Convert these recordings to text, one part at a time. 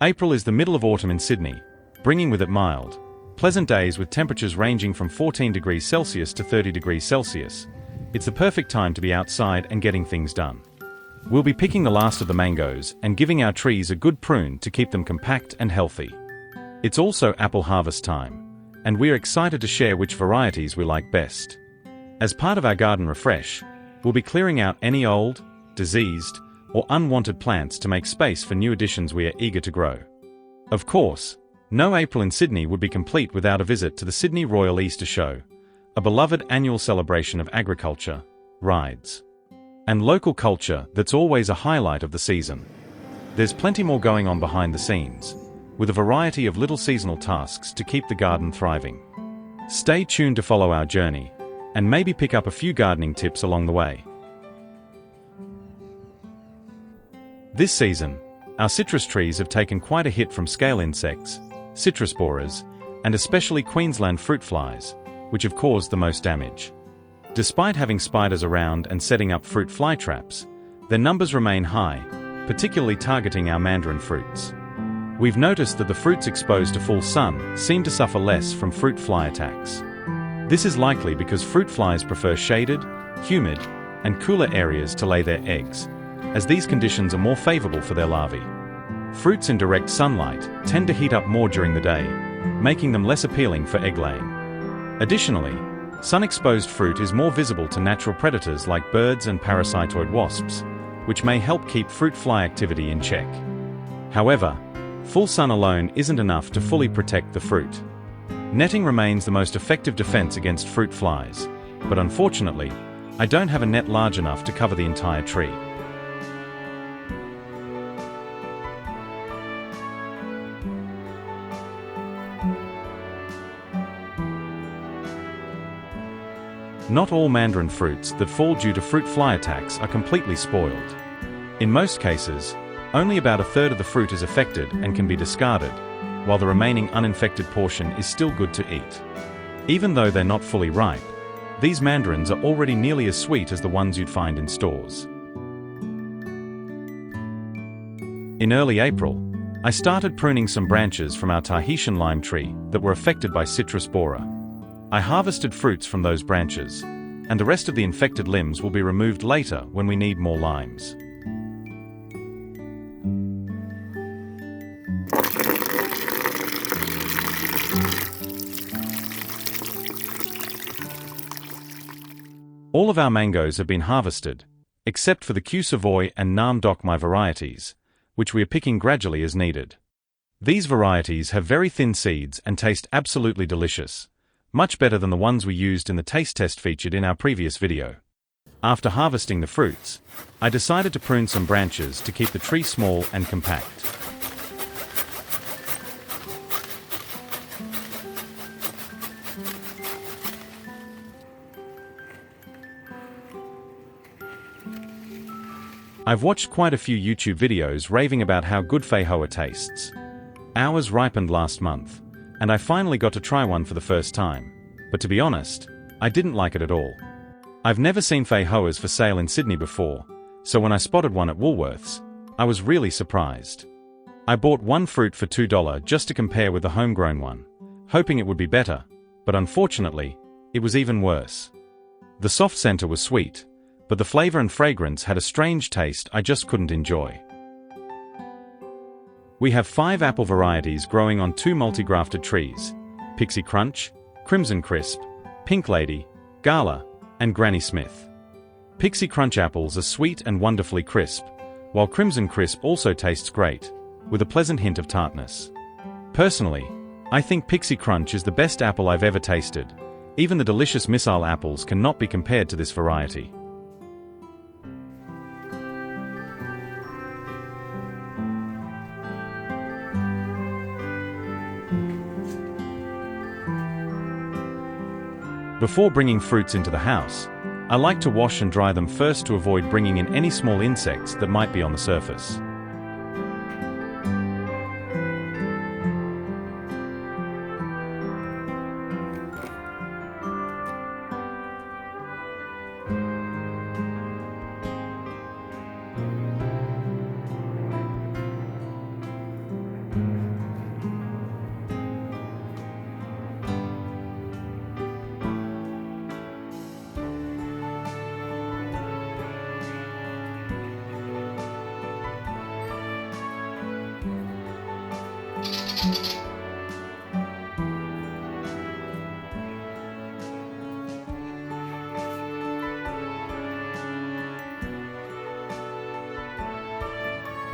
April is the middle of autumn in Sydney, bringing with it mild, pleasant days with temperatures ranging from 14 degrees Celsius to 30 degrees Celsius. It's the perfect time to be outside and getting things done. We'll be picking the last of the mangoes and giving our trees a good prune to keep them compact and healthy. It's also apple harvest time, and we're excited to share which varieties we like best. As part of our garden refresh, we'll be clearing out any old, diseased, or unwanted plants to make space for new additions we are eager to grow. Of course, no April in Sydney would be complete without a visit to the Sydney Royal Easter Show, a beloved annual celebration of agriculture, rides, and local culture that's always a highlight of the season. There's plenty more going on behind the scenes, with a variety of little seasonal tasks to keep the garden thriving. Stay tuned to follow our journey, and maybe pick up a few gardening tips along the way. This season, our citrus trees have taken quite a hit from scale insects, citrus borers, and especially Queensland fruit flies, which have caused the most damage. Despite having spiders around and setting up fruit fly traps, their numbers remain high, particularly targeting our mandarin fruits. We've noticed that the fruits exposed to full sun seem to suffer less from fruit fly attacks. This is likely because fruit flies prefer shaded, humid, and cooler areas to lay their eggs, as these conditions are more favorable for their larvae. Fruits in direct sunlight tend to heat up more during the day, making them less appealing for egg laying. Additionally, sun-exposed fruit is more visible to natural predators like birds and parasitoid wasps, which may help keep fruit fly activity in check. However, full sun alone isn't enough to fully protect the fruit. Netting remains the most effective defense against fruit flies, but unfortunately, I don't have a net large enough to cover the entire tree. Not all mandarin fruits that fall due to fruit fly attacks are completely spoiled. In most cases, only about a third of the fruit is affected and can be discarded, while the remaining uninfected portion is still good to eat. Even though they're not fully ripe, these mandarins are already nearly as sweet as the ones you'd find in stores. In early April, I started pruning some branches from our Tahitian lime tree that were affected by citrus borer. I harvested fruits from those branches, and the rest of the infected limbs will be removed later when we need more limes. All of our mangoes have been harvested, except for the Q Savoy and Nam Doc Mai varieties, which we are picking gradually as needed. These varieties have very thin seeds and taste absolutely delicious, much better than the ones we used in the taste test featured in our previous video. After harvesting the fruits, I decided to prune some branches to keep the tree small and compact. I've watched quite a few YouTube videos raving about how good fei hoa tastes. Ours ripened last month, and I finally got to try one for the first time, but to be honest, I didn't like it at all. I've never seen fei hoas for sale in Sydney before, so when I spotted one at Woolworths, I was really surprised. I bought one fruit for $2 just to compare with the homegrown one, hoping it would be better, but unfortunately, it was even worse. The soft center was sweet, but the flavor and fragrance had a strange taste I just couldn't enjoy. We have 5 apple varieties growing on 2 multi-grafted trees: Pixie Crunch, Crimson Crisp, Pink Lady, Gala, and Granny Smith. Pixie Crunch apples are sweet and wonderfully crisp, while Crimson Crisp also tastes great, with a pleasant hint of tartness. Personally, I think Pixie Crunch is the best apple I've ever tasted. Even the delicious missile apples cannot be compared to this variety. Before bringing fruits into the house, I like to wash and dry them first to avoid bringing in any small insects that might be on the surface.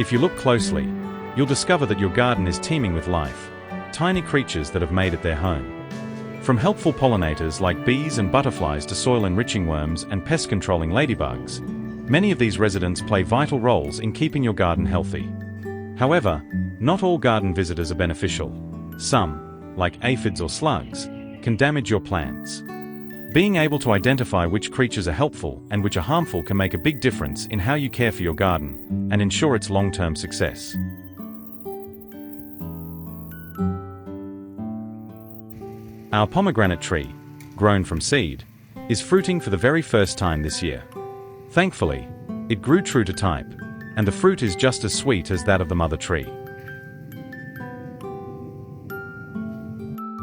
If you look closely, you'll discover that your garden is teeming with life, tiny creatures that have made it their home. From helpful pollinators like bees and butterflies to soil-enriching worms and pest-controlling ladybugs, many of these residents play vital roles in keeping your garden healthy. However, not all garden visitors are beneficial. Some, like aphids or slugs, can damage your plants. Being able to identify which creatures are helpful and which are harmful can make a big difference in how you care for your garden and ensure its long-term success. Our pomegranate tree, grown from seed, is fruiting for the very first time this year. Thankfully, it grew true to type, and the fruit is just as sweet as that of the mother tree.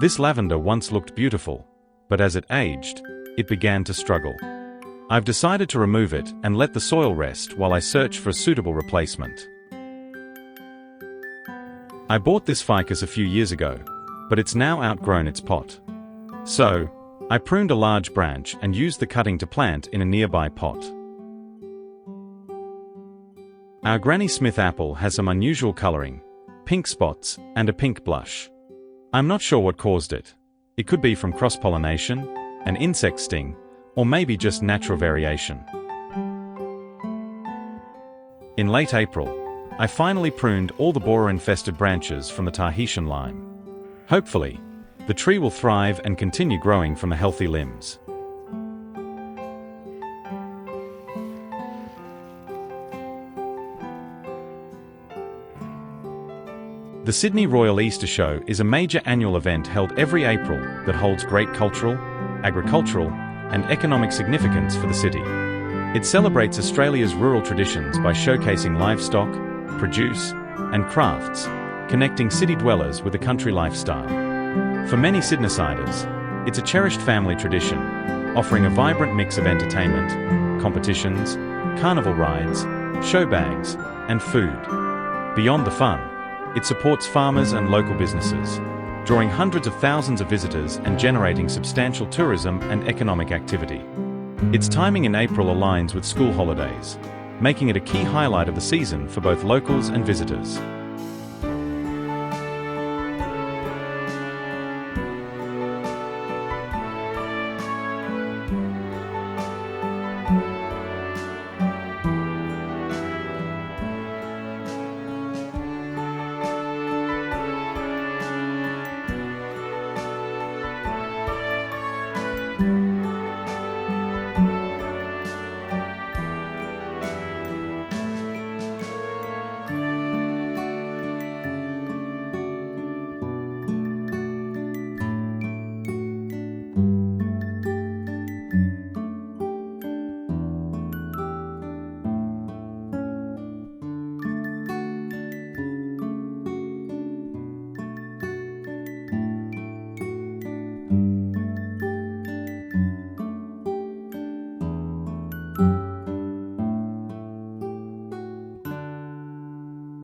This lavender once looked beautiful, but as it aged, it began to struggle. I've decided to remove it and let the soil rest while I search for a suitable replacement. I bought this ficus a few years ago, but it's now outgrown its pot. So, I pruned a large branch and used the cutting to plant in a nearby pot. Our Granny Smith apple has some unusual coloring, pink spots, and a pink blush. I'm not sure what caused it. It could be from cross-pollination, an insect sting, or maybe just natural variation. In late April, I finally pruned all the borer-infested branches from the Tahitian lime. Hopefully, the tree will thrive and continue growing from the healthy limbs. The Sydney Royal Easter Show is a major annual event held every April that holds great cultural, agricultural, and economic significance for the city. It celebrates Australia's rural traditions by showcasing livestock, produce, and crafts, connecting city dwellers with a country lifestyle. For many Sydneysiders, it's a cherished family tradition, offering a vibrant mix of entertainment, competitions, carnival rides, show bags, and food. Beyond the fun, it supports farmers and local businesses, drawing hundreds of thousands of visitors and generating substantial tourism and economic activity. Its timing in April aligns with school holidays, making it a key highlight of the season for both locals and visitors.